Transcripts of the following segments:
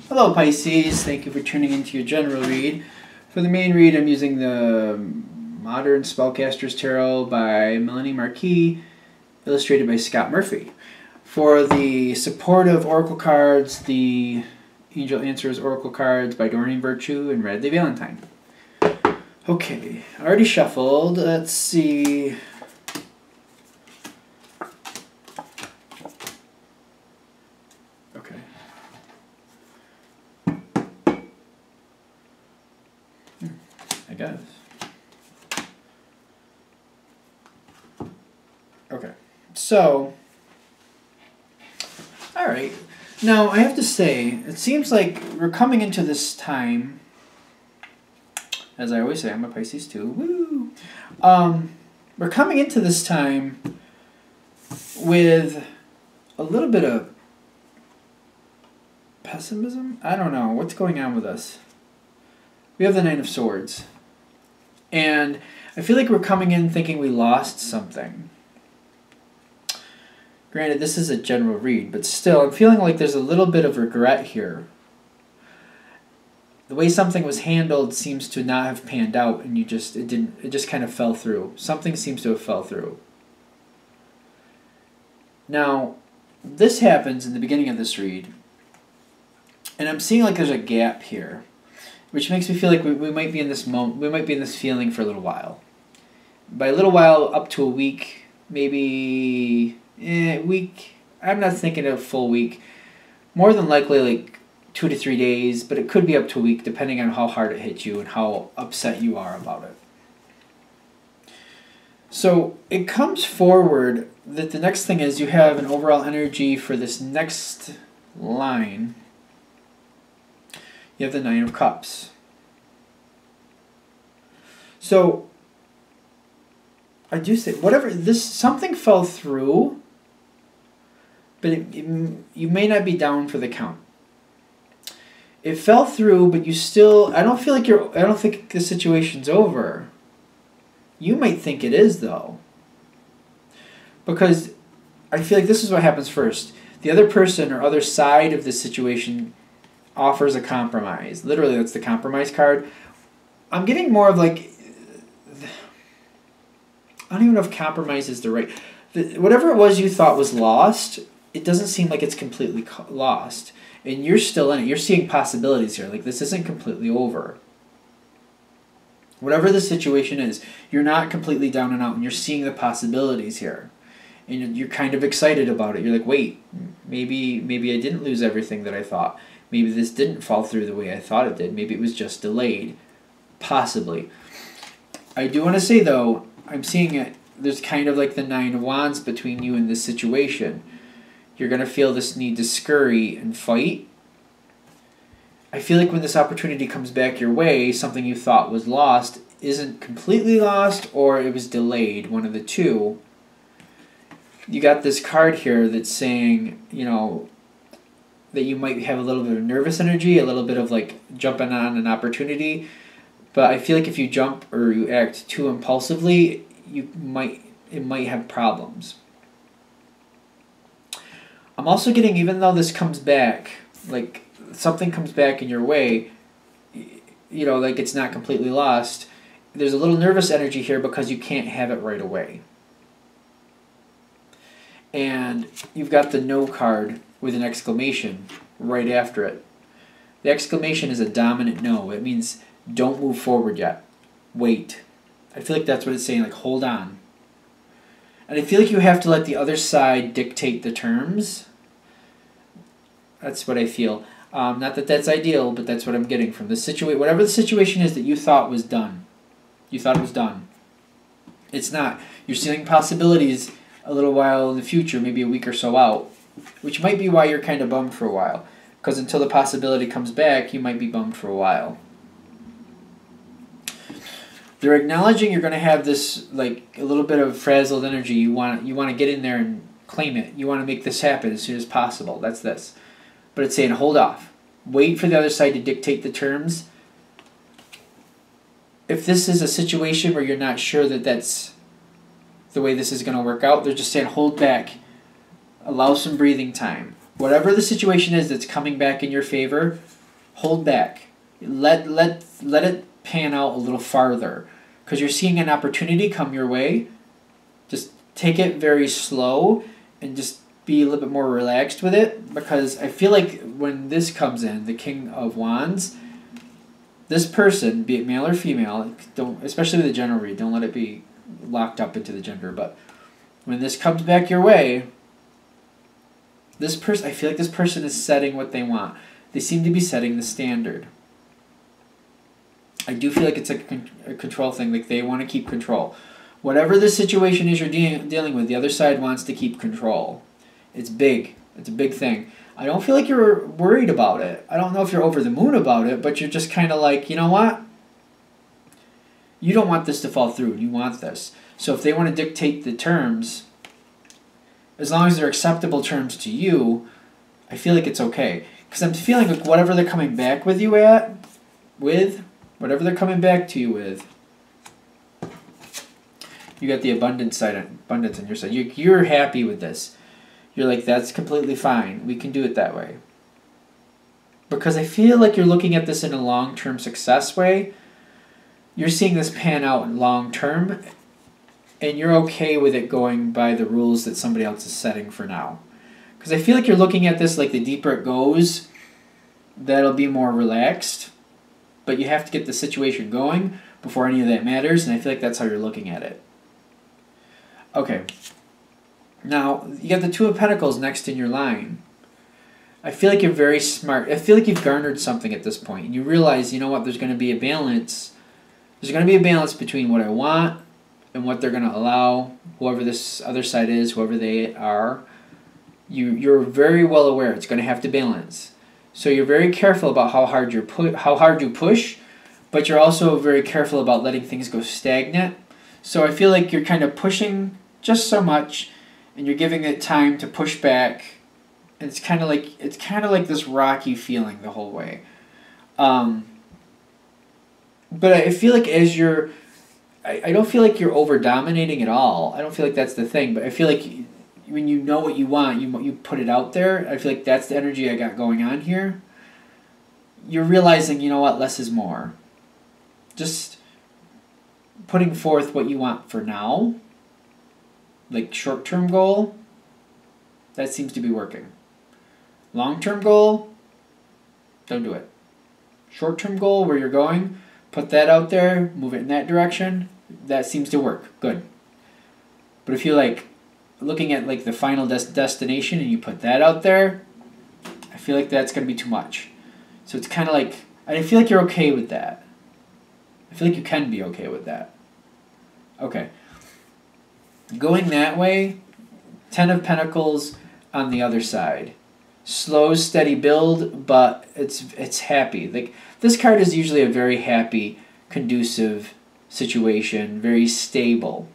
Hello Pisces, thank you for tuning into your general read. For the main read, I'm using the Modern Spellcaster's Tarot by Melanie Marquis, illustrated by Scott Murphy. For the supportive oracle cards, the Angel Answers Oracle cards by Doreen Virtue and Radley Valentine. Okay, I already shuffled. Let's see. Okay. I guess. Okay, so, all right. Now, I have to say, it seems like we're coming into this time, as I always say, I'm a Pisces too, woo! We're coming into this time with a little bit of pessimism? I don't know. What's going on with us? We have the Nine of Swords. And I feel like we're coming in thinking we lost something. Granted, this is a general read, but still, I'm feeling like there's a little bit of regret here. The way something was handled seems to not have panned out, and it just kind of fell through. Something seems to have fell through. Now, this happens in the beginning of this read, and I'm seeing like there's a gap here, which makes me feel like we might be in this moment. We might be in this feeling for a little while. By a little while, up to a week, maybe week. I'm not thinking a full week. More than likely, like 2 to 3 days, but it could be up to a week, depending on how hard it hit you and how upset you are about it. So it comes forward that the next thing is you have an overall energy for this next line. You have the Nine of Cups. So I do say, something fell through, but you may not be down for the count. It fell through, but you still, I don't think the situation's over. You might think it is, though. Because I feel like this is what happens first. The other person or other side of the situation offers a compromise. Literally, that's the compromise card. I'm getting more of like, I don't even know if compromise is the right... Whatever it was you thought was lost, it doesn't seem like it's completely lost. And you're still in it. You're seeing possibilities here. Like, this isn't completely over. Whatever the situation is, you're not completely down and out, and you're seeing the possibilities here. And you're kind of excited about it. You're like, wait, maybe I didn't lose everything that I thought. Maybe this didn't fall through the way I thought it did. Maybe it was just delayed. Possibly. I do want to say, though, I'm seeing it. There's kind of like the Nine of Wands between you and this situation. You're going to feel this need to scurry and fight. I feel like when this opportunity comes back your way, something you thought was lost isn't completely lost, or it was delayed, one of the two. You got this card here that's saying, you know, that you might have a little bit of nervous energy, a little bit of like jumping on an opportunity. But I feel like if you jump or you act too impulsively, it might have problems. I'm also getting, even though this comes back, like something comes back in your way, you know, like it's not completely lost, there's a little nervous energy here because you can't have it right away. And you've got the No card with an exclamation right after it. The exclamation is a dominant no. It means don't move forward yet. Wait. I feel like that's what it's saying, like hold on. And I feel like you have to let the other side dictate the terms. That's what I feel. Not that that's ideal, but that's what I'm getting from the situation. Whatever the situation is that you thought was done. You thought it was done. It's not. You're seeing possibilities a little while in the future, maybe a week or so out, which might be why you're kind of bummed for a while. Because until the possibility comes back, you might be bummed for a while. They're acknowledging you're going to have this, like, a little bit of frazzled energy. You want to get in there and claim it. You want to make this happen as soon as possible. That's this. But it's saying, hold off. Wait for the other side to dictate the terms. If this is a situation where you're not sure that that's the way this is going to work out, they're just saying, hold back. Allow some breathing time. Whatever the situation is that's coming back in your favor, hold back. Let it pan out a little farther. Because you're seeing an opportunity come your way. Just take it very slow and just be a little bit more relaxed with it. Because I feel like when this comes in, the King of Wands, this person, be it male or female, don't, especially with the general read, don't let it be locked up into the gender, but when this comes back your way, this person, I feel like this person is setting what they want. They seem to be setting the standard. I do feel like it's a control thing, like they want to keep control. Whatever the situation is you're dealing with, the other side wants to keep control. It's big. It's a big thing. I don't feel like you're worried about it. I don't know if you're over the moon about it, but you're just kind of like, you know what? You don't want this to fall through. You want this. So if they want to dictate the terms, as long as they're acceptable terms to you, I feel like it's okay. Because I'm feeling like whatever they're coming back with you whatever they're coming back to you with, you got the abundance on your side. You're happy with this. You're like, that's completely fine. We can do it that way. Because I feel like you're looking at this in a long-term success way. You're seeing this pan out long-term, and you're okay with it going by the rules that somebody else is setting for now. Because I feel like you're looking at this like the deeper it goes, that'll be more relaxed. But you have to get the situation going before any of that matters, and I feel like that's how you're looking at it. Okay. Now, you got the Two of Pentacles next in your line. I feel like you're very smart. I feel like you've garnered something at this point, and you realize, you know what, there's going to be a balance. There's going to be a balance between what I want and what they're going to allow, whoever this other side is, whoever they are. You're very well aware it's going to have to balance. So you're very careful about how hard you push, but you're also very careful about letting things go stagnant. So I feel like you're kind of pushing just so much, and you're giving it time to push back. And it's kind of like this rocky feeling the whole way. But I feel like as you're, I don't feel like you're over dominating at all. I don't feel like that's the thing. But I feel like when you know what you want, you put it out there. I feel like that's the energy I got going on here. You're realizing, you know what, less is more. Just putting forth what you want for now, like short-term goal, that seems to be working. Long-term goal, don't do it. Short-term goal, where you're going, put that out there, move it in that direction, that seems to work. Good. But if you're like looking at like the final destination and you put that out there, I feel like that's going to be too much. So it's kind of like, I feel like you're okay with that. I feel like you can be okay with that. Okay. Going that way, Ten of Pentacles on the other side. Slow, steady build, but it's happy. Like, this card is usually a very happy, conducive situation, very stable.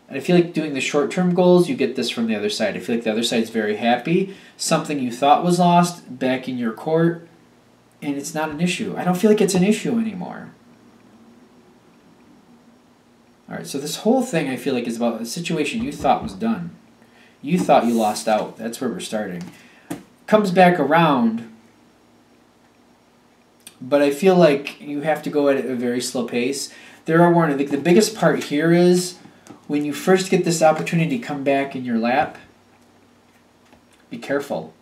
And I feel like doing the short-term goals, you get this from the other side. I feel like the other side's very happy. Something you thought was lost, back in your court, and it's not an issue. I don't feel like it's an issue anymore. Alright, so this whole thing I feel like is about a situation you thought was done. You thought you lost out. That's where we're starting. Comes back around, but I feel like you have to go at a very slow pace. There are warnings. Like, the biggest part here is when you first get this opportunity come back in your lap, be careful.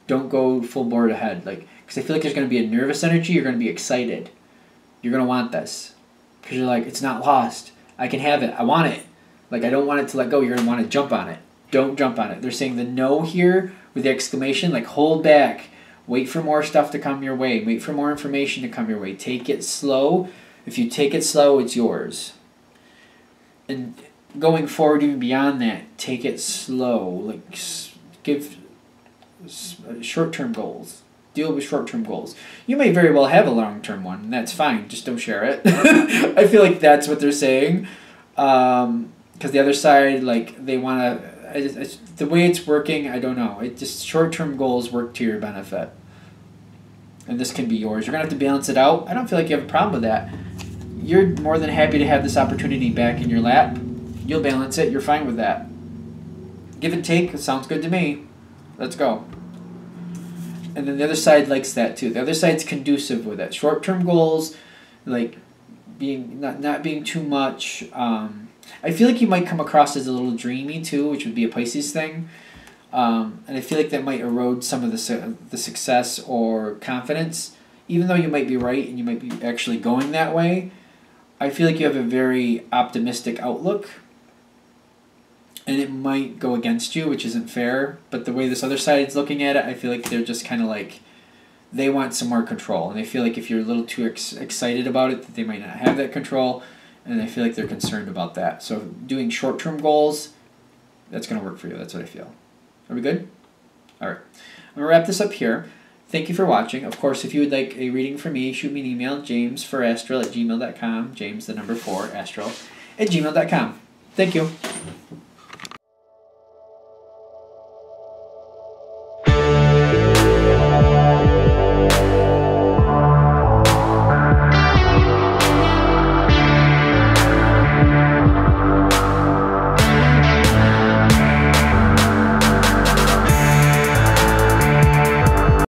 Don't go full board ahead. Like, because I feel like there's going to be a nervous energy. You're going to be excited. You're going to want this. Because you're like, it's not lost. I can have it. I want it. Like, I don't want it to let go. You're going to want to jump on it. Don't jump on it. They're saying the no here with the exclamation, like, hold back. Wait for more stuff to come your way. Wait for more information to come your way. Take it slow. If you take it slow, it's yours. And going forward, even beyond that, take it slow. Like, give short-term goals. Deal with short-term goals. You may very well have a long-term one, and that's fine. Just don't share it. I feel like that's what they're saying. Because the other side, like, they want to... the way it's working, I don't know. It just, short-term goals work to your benefit. And this can be yours. You're going to have to balance it out. I don't feel like you have a problem with that. You're more than happy to have this opportunity back in your lap. You'll balance it. You're fine with that. Give and take. It sounds good to me. Let's go. And then the other side likes that too. The other side's conducive with it. Short-term goals, like being not being too much. I feel like you might come across as a little dreamy too, which would be a Pisces thing. And I feel like that might erode some of the success or confidence. Even though you might be right and you might be actually going that way, I feel like you have a very optimistic outlook. And it might go against you, which isn't fair. But the way this other side is looking at it, I feel like they're just kind of like, they want some more control. And they feel like if you're a little too excited about it, that they might not have that control. And I feel like they're concerned about that. So doing short-term goals, that's going to work for you. That's what I feel. Are we good? All right. I'm going to wrap this up here. Thank you for watching. Of course, if you would like a reading from me, shoot me an email, jamesforastral@gmail.com. James, the number 4, astral, @gmail.com. Thank you.